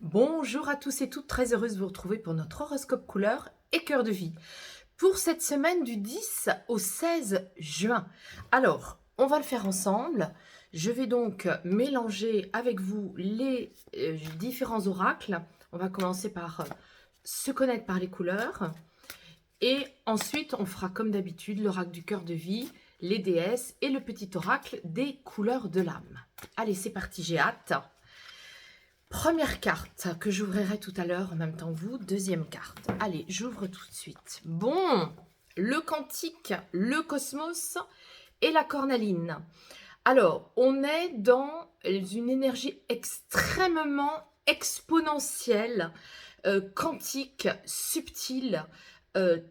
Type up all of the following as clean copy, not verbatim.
Bonjour à tous et toutes, très heureuse de vous retrouver pour notre horoscope couleur et cœur de vie. Pour cette semaine du 10 au 16 juin. Alors, on va le faire ensemble. Je vais donc mélanger avec vous les différents oracles. On va commencer par se connaître par les couleurs. Et ensuite, on fera comme d'habitude l'oracle du cœur de vie, les déesses et le petit oracle des couleurs de l'âme. Allez, c'est parti, j'ai hâte. Première carte que j'ouvrirai tout à l'heure en même temps que vous. Deuxième carte. Allez, j'ouvre tout de suite. Bon, le quantique, le cosmos et la cornaline. Alors, on est dans une énergie extrêmement exponentielle, quantique, subtile,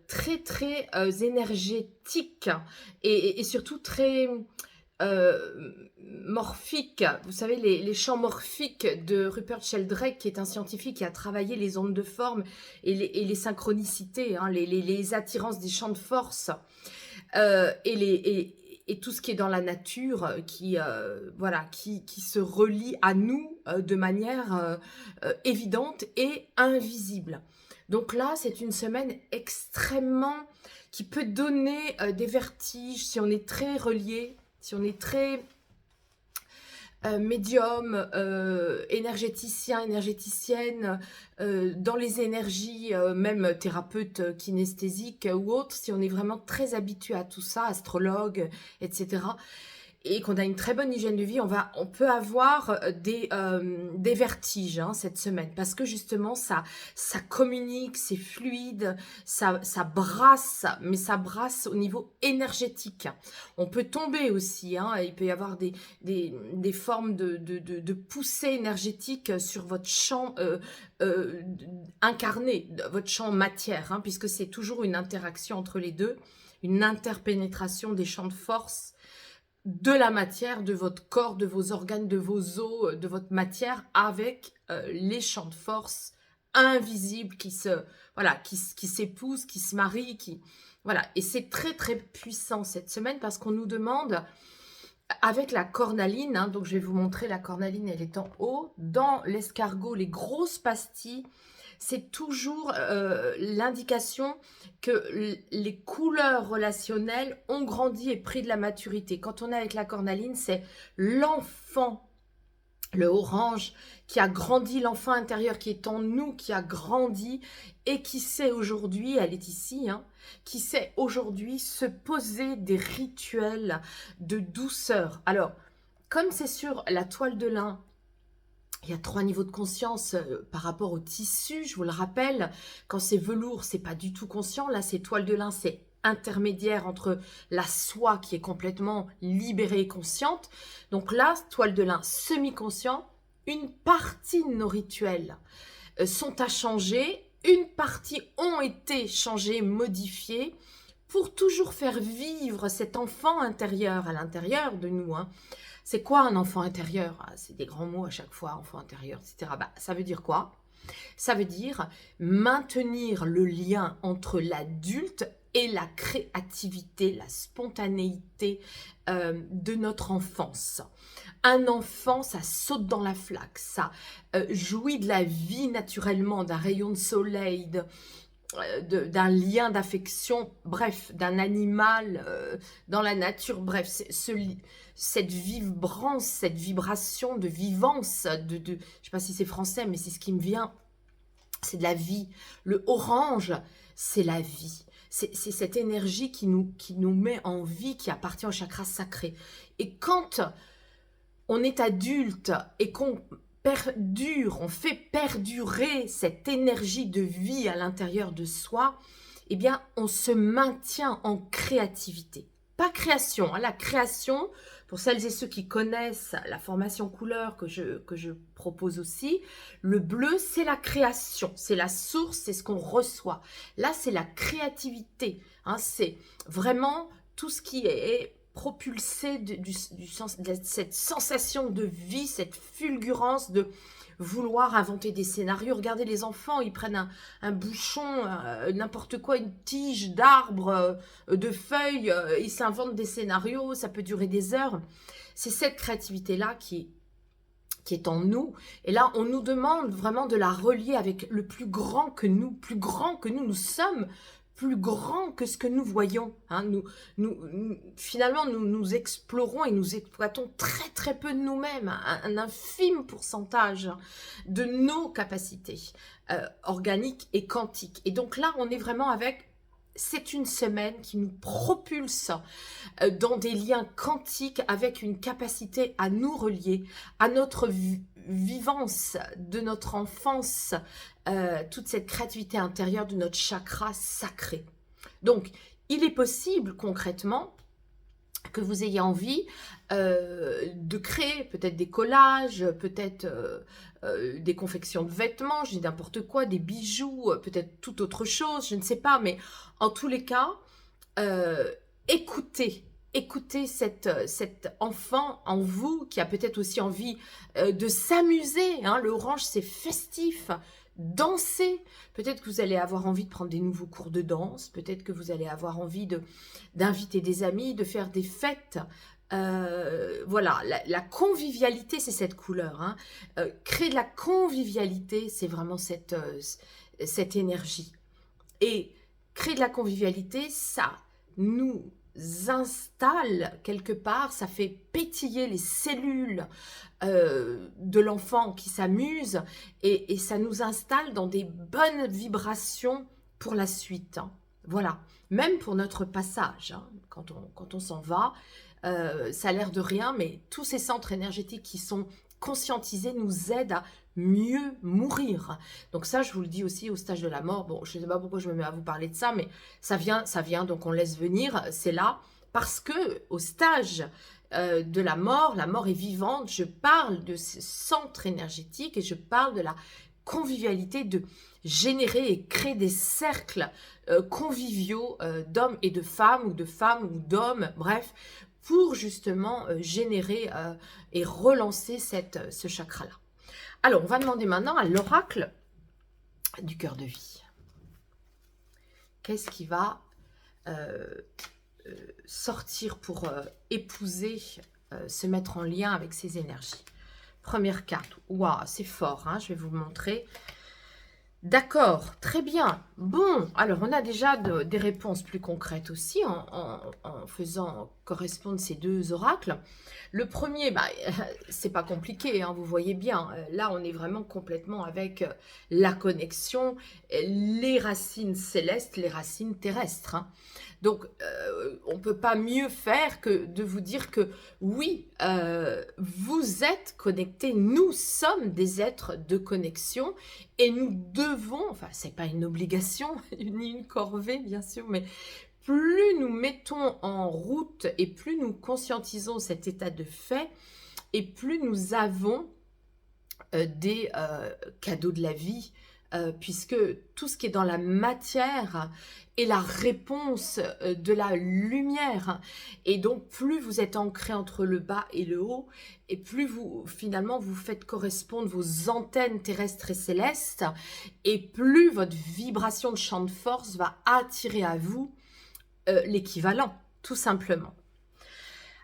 très énergétique et surtout très morphique. Vous savez, les champs morphiques de Rupert Sheldrake, qui est un scientifique qui a travaillé les ondes de forme et les synchronicités, hein, les attirances des champs de force et tout ce qui est dans la nature voilà, qui se relie à nous de manière évidente et invisible. Donc là, c'est une semaine extrêmement qui peut donner des vertiges si on est très relié, si on est très médium, énergéticien, énergéticienne, dans les énergies, même thérapeute kinesthésique ou autre, si on est vraiment très habitué à tout ça, astrologue, etc., et qu'on a une très bonne hygiène de vie, on peut avoir des vertiges cette semaine, parce que justement ça communique, c'est fluide, ça brasse, mais ça brasse au niveau énergétique. On peut tomber aussi, il peut y avoir des formes de poussée énergétique sur votre champ incarné, votre champ matière, puisque c'est toujours une interaction entre les deux, une interpénétration des champs de force de la matière, de votre corps, de vos organes, de vos os, de votre matière, avec les champs de force invisibles qui s'épousent, qui se marient, voilà. Et c'est très puissant cette semaine parce qu'on nous demande, avec la cornaline, donc je vais vous montrer la cornaline, elle est en haut, dans l'escargot, les grosses pastilles, c'est toujours l'indication que les couleurs relationnelles ont grandi et pris de la maturité. Quand on est avec la cornaline, c'est l'enfant, le orange, qui a grandi, l'enfant intérieur qui est en nous, qui a grandi et qui sait aujourd'hui, elle est ici, qui sait aujourd'hui se poser des rituels de douceur. Alors, comme c'est sur la toile de lin, il y a 3 niveaux de conscience par rapport au tissu, je vous le rappelle. Quand c'est velours, c'est pas du tout conscient. Là, c'est toile de lin, c'est intermédiaire entre la soie qui est complètement libérée et consciente. Donc là, toile de lin semi-conscient, une partie de nos rituels sont à changer, une partie ont été changées, modifiées, pour toujours faire vivre cet enfant intérieur à l'intérieur de nous. C'est quoi un enfant intérieur? C'est des grands mots à chaque fois, enfant intérieur, etc. Ça veut dire quoi? Ça veut dire maintenir le lien entre l'adulte et la créativité, la spontanéité de notre enfance. Un enfant, ça saute dans la flaque, ça jouit de la vie naturellement, d'un rayon de soleil, d'un lien d'affection, bref, d'un animal dans la nature, bref, cette vibrance, cette vibration de vivance, je ne sais pas si c'est français, mais c'est ce qui me vient, c'est de la vie. Le orange, c'est la vie. C'est cette énergie qui nous met en vie, qui appartient au chakra sacré. Et quand on est adulte et qu'on on fait perdurer cette énergie de vie à l'intérieur de soi, eh bien, on se maintient en créativité. Pas création, la création, pour celles et ceux qui connaissent la formation couleur que je propose aussi, le bleu, c'est la création, c'est la source, c'est ce qu'on reçoit. Là, c'est la créativité, c'est vraiment tout ce qui est propulsé de cette sensation de vie, cette fulgurance de vouloir inventer des scénarios. Regardez les enfants, ils prennent un bouchon, n'importe quoi, une tige d'arbre, de feuilles, ils s'inventent des scénarios, ça peut durer des heures. C'est cette créativité-là qui qui est en nous. Et là, on nous demande vraiment de la relier avec le plus grand que nous. Plus grand que nous sommes plus grand que ce que nous voyons. Hein. Finalement, nous explorons et nous exploitons très très peu de nous-mêmes, un infime pourcentage de nos capacités organiques et quantiques. Et donc là, on est vraiment avec... C'est une semaine qui nous propulse dans des liens quantiques avec une capacité à nous relier à notre vivance de notre enfance, toute cette créativité intérieure de notre chakra sacré. Donc, il est possible concrètement que vous ayez envie de créer peut-être des collages, peut-être des confections de vêtements, je dis n'importe quoi, des bijoux, peut-être toute autre chose, je ne sais pas, mais en tous les cas, écoutez cet enfant en vous qui a peut-être aussi envie de s'amuser, hein, le orange c'est festif, danser, peut-être que vous allez avoir envie de prendre des nouveaux cours de danse, peut-être que vous allez avoir envie d'inviter des amis, de faire des fêtes. Voilà, la convivialité, c'est cette couleur. Hein. Créer de la convivialité, c'est vraiment cette énergie. Et créer de la convivialité, ça nous installe quelque part, ça fait pétiller les cellules de l'enfant qui s'amuse et ça nous installe dans des bonnes vibrations pour la suite. Hein. Voilà, même pour notre passage, hein, quand on s'en va, ça a l'air de rien, mais tous ces centres énergétiques qui sont conscientisés nous aident à mieux mourir. Donc ça, je vous le dis aussi au stage de la mort. Bon, je ne sais pas pourquoi je me mets à vous parler de ça, mais ça vient, donc on laisse venir, c'est là. Parce que au stage de la mort est vivante, je parle de ces centres énergétiques et je parle de la convivialité, de générer et créer des cercles conviviaux d'hommes et de femmes ou d'hommes, bref, pour justement générer et relancer ce chakra-là. Alors, on va demander maintenant à l'oracle du cœur de vie. Qu'est-ce qui va sortir pour épouser, se mettre en lien avec ces énergies? Première carte. Waouh, c'est fort, hein, je vais vous montrer. D'accord, très bien. Bon, alors on a déjà des réponses plus concrètes aussi en faisant correspondre ces deux oracles. Le premier, bah, c'est pas compliqué, hein, vous voyez bien. Là, on est vraiment complètement avec la connexion, les racines célestes, les racines terrestres. Hein. Donc, on ne peut pas mieux faire que de vous dire que oui, vous êtes connectés, nous sommes des êtres de connexion et nous devons, enfin, ce n'est pas une obligation, ni une corvée, bien sûr, mais plus nous mettons en route et plus nous conscientisons cet état de fait et plus nous avons des cadeaux de la vie, puisque tout ce qui est dans la matière est la réponse de la lumière. Et donc, plus vous êtes ancré entre le bas et le haut, et plus finalement, vous faites correspondre vos antennes terrestres et célestes, et plus votre vibration de champ de force va attirer à vous l'équivalent, tout simplement.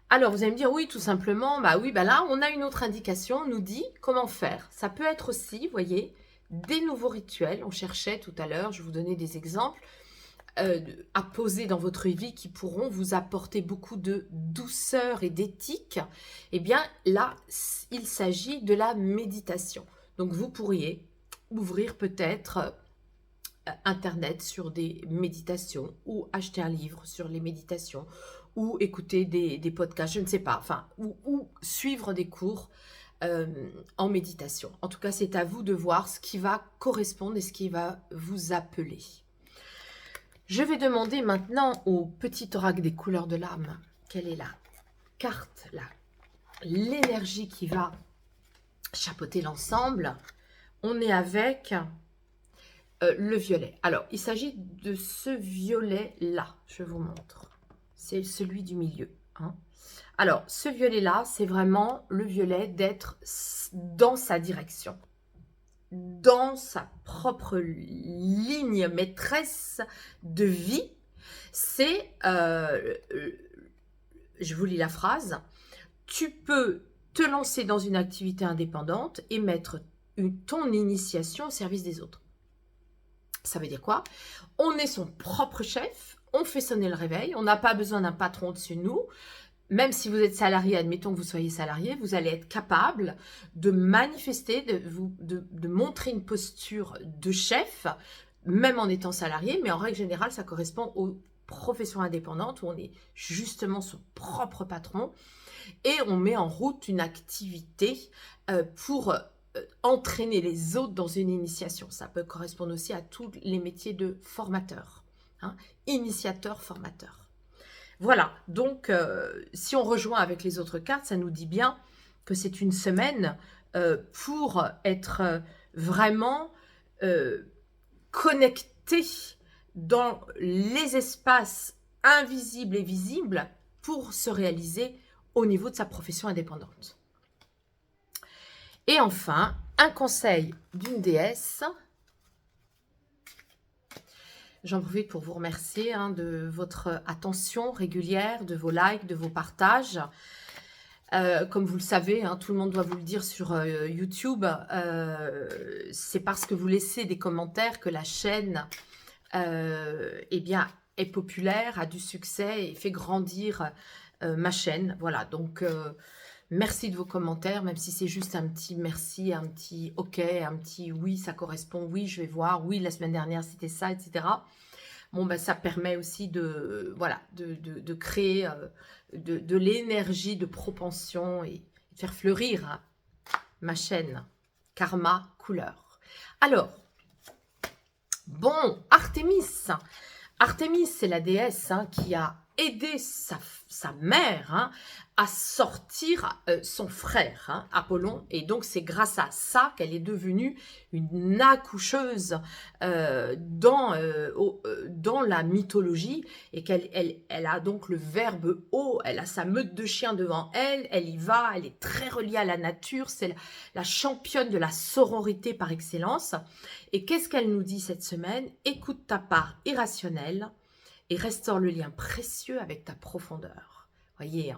Alors, vous allez me dire, oui, tout simplement, bah oui, bah là, on a une autre indication, on nous dit comment faire. Ça peut être aussi, vous voyez, des nouveaux rituels. On cherchait tout à l'heure, je vous donnais des exemples à poser dans votre vie qui pourront vous apporter beaucoup de douceur et d'éthique. Eh bien, là, il s'agit de la méditation. Donc, vous pourriez ouvrir peut-être Internet sur des méditations ou acheter un livre sur les méditations ou écouter des podcasts, je ne sais pas, enfin, ou suivre des cours en méditation. En tout cas, c'est à vous de voir ce qui va correspondre et ce qui va vous appeler. Je vais demander maintenant au petit oracle des couleurs de l'âme, quelle est la carte, l'énergie qui va chapeauter l'ensemble. On est avec le violet. Alors, il s'agit de ce violet-là, je vous montre. C'est celui du milieu. Hein. Alors, ce violet-là, c'est vraiment le violet d'être dans sa direction, dans sa propre ligne maîtresse de vie. C'est, je vous lis la phrase, tu peux te lancer dans une activité indépendante et mettre ton initiation au service des autres. Ça veut dire quoi? On est son propre chef, on fait sonner le réveil, on n'a pas besoin d'un patron au-dessus de nous. Même si vous êtes salarié, admettons que vous soyez salarié, vous allez être capable de manifester, de montrer une posture de chef, même en étant salarié, mais en règle générale, ça correspond aux professions indépendantes où on est justement son propre patron et on met en route une activité pour entraîner les autres dans une initiation. Ça peut correspondre aussi à tous les métiers de formateur, hein, initiateur, formateur. Voilà, donc si on rejoint avec les autres cartes, ça nous dit bien que c'est une semaine pour être vraiment connecté dans les espaces invisibles et visibles pour se réaliser au niveau de sa profession indépendante. Et enfin, un conseil d'une déesse. J'en profite pour vous remercier de votre attention régulière, de vos likes, de vos partages. Comme vous le savez, tout le monde doit vous le dire sur YouTube, c'est parce que vous laissez des commentaires que la chaîne est populaire, a du succès et fait grandir ma chaîne. Voilà, donc merci de vos commentaires, même si c'est juste un petit merci, un petit ok, un petit oui, ça correspond, oui, je vais voir, oui, la semaine dernière, c'était ça, etc. Bon, ben, ça permet aussi de créer de l'énergie, de propension et de faire fleurir ma chaîne Karma Couleur. Alors, bon, Artémis. Artémis, c'est la déesse qui a aidé sa mère à sortir son frère, Apollon. Et donc, c'est grâce à ça qu'elle est devenue une accoucheuse dans la mythologie et qu'elle a donc le verbe eau. Elle a sa meute de chiens devant elle. Elle y va. Elle est très reliée à la nature. C'est la championne de la sororité par excellence. Et qu'est-ce qu'elle nous dit cette semaine? Écoute ta part irrationnelle et restaure le lien précieux avec ta profondeur. Voyez,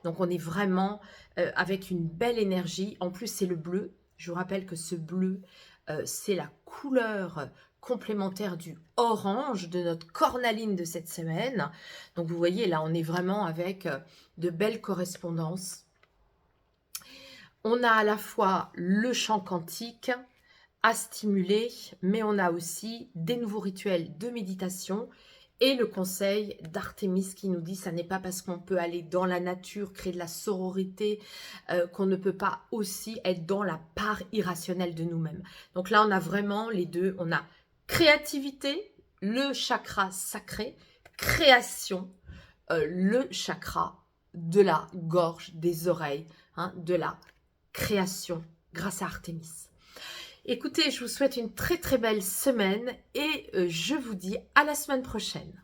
donc on est vraiment avec une belle énergie. En plus, c'est le bleu. Je vous rappelle que ce bleu, c'est la couleur complémentaire du orange de notre cornaline de cette semaine. Donc vous voyez, là, on est vraiment avec de belles correspondances. On a à la fois le chant quantique à stimuler, mais on a aussi des nouveaux rituels de méditation et le conseil d'Artémis qui nous dit ça n'est pas parce qu'on peut aller dans la nature, créer de la sororité, qu'on ne peut pas aussi être dans la part irrationnelle de nous-mêmes. Donc là, on a vraiment les deux. On a créativité, le chakra sacré, création, le chakra de la gorge, des oreilles, de la création grâce à Artémis. Écoutez, je vous souhaite une très très belle semaine et je vous dis à la semaine prochaine.